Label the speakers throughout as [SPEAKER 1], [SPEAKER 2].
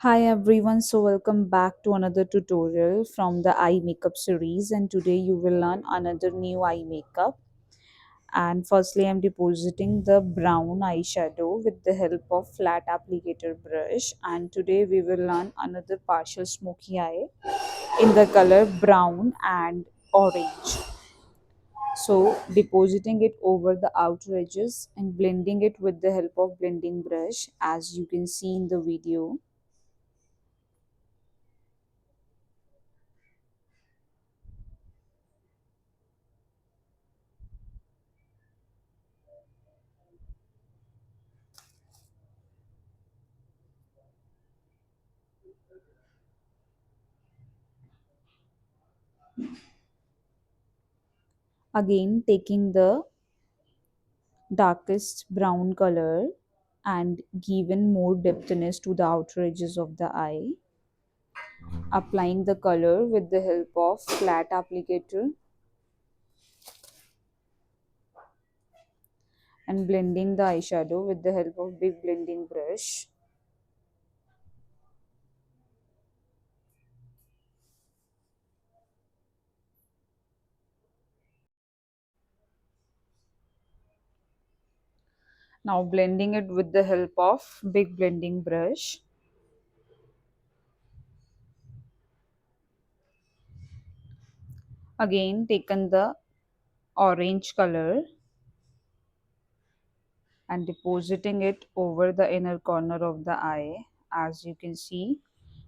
[SPEAKER 1] Hi everyone, so welcome back to another tutorial from the eye makeup series, and today you will learn another new eye makeup. And firstly, I'm depositing the brown eyeshadow with the help of flat applicator brush, and today we will learn another partial smoky eye in the color brown and orange. So depositing it over the outer edges and blending it with the help of blending brush, as you can see in the video. Again, taking the darkest brown color and given more depthness to the outer edges of the eye, applying the color with the help of flat applicator and blending the eyeshadow with the help of big blending brush. Now blending it with the help of big blending brush. Again, taken the orange color and depositing it over the inner corner of the eye, as you can see,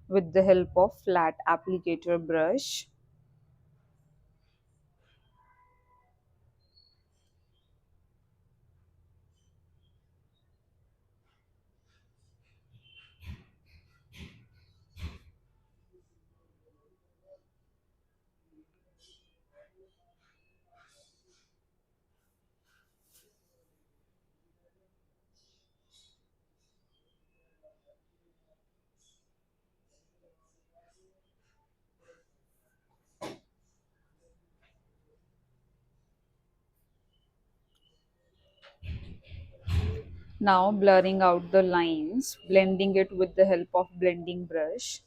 [SPEAKER 1] with the help of flat applicator brush. Now blurring out the lines, blending it with the help of blending brush.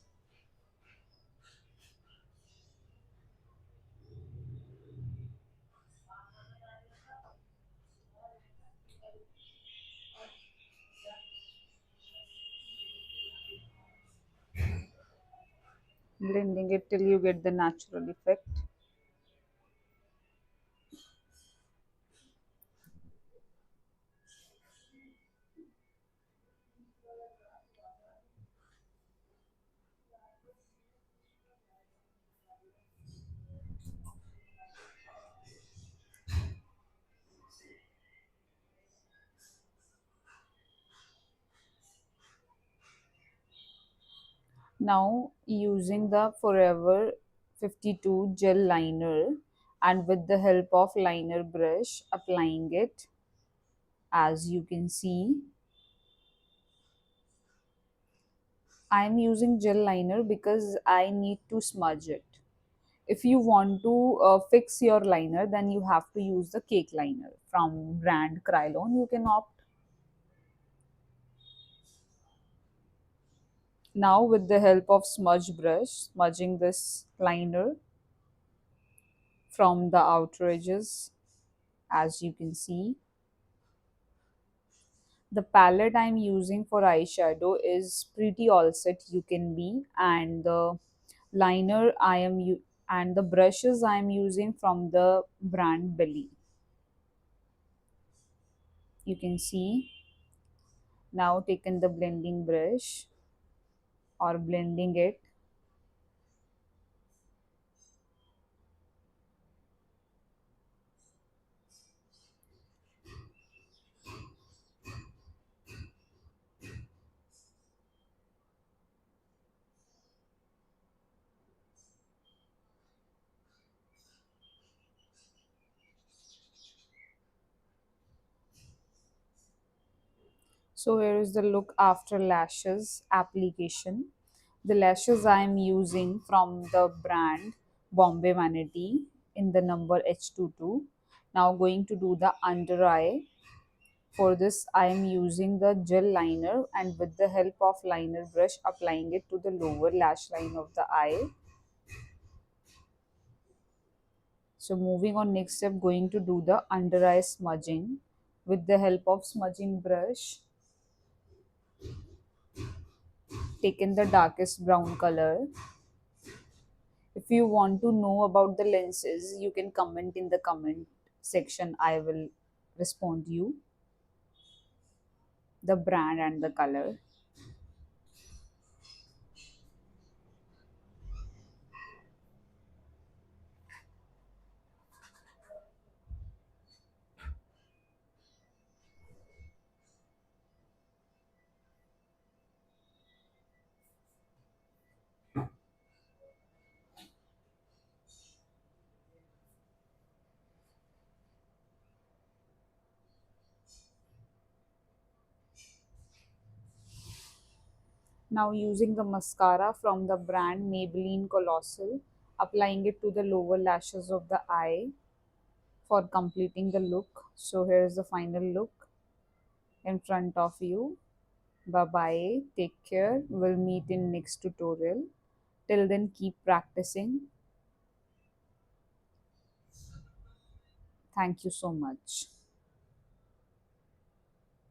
[SPEAKER 1] Blending it till you get the natural effect. Now using the Forever 52 gel liner and with the help of liner brush applying it, as you can see. I'm using gel liner because I need to smudge it. If you want to fix your liner, then you have to use the cake liner from brand Krylon. You can opt. Now with the help of smudge brush, smudging this liner from the outer edges, as you can see. The palette I'm using for eyeshadow is Pretty All Set UCANBE, and the liner and the brushes I am using from the brand Bellie. You can see. Now taken the blending brush or blending it. So here is the look after lashes application. The lashes I am using from the brand Bombay Vanity in the number H22. Now going to do the under eye. For this, I am using the gel liner and with the help of liner brush applying it to the lower lash line of the eye. So moving on, next step, going to do the under eye smudging. With the help of smudging brush, taken the darkest brown color. If you want to know about the lenses, you can comment in the comment section. I will respond you the brand and the color. Now using the mascara from the brand Maybelline Colossal, applying it to the lower lashes of the eye for completing the look. So here is the final look in front of you. Bye bye. Take care. We'll meet in next tutorial. Till then, keep practicing. Thank you so much.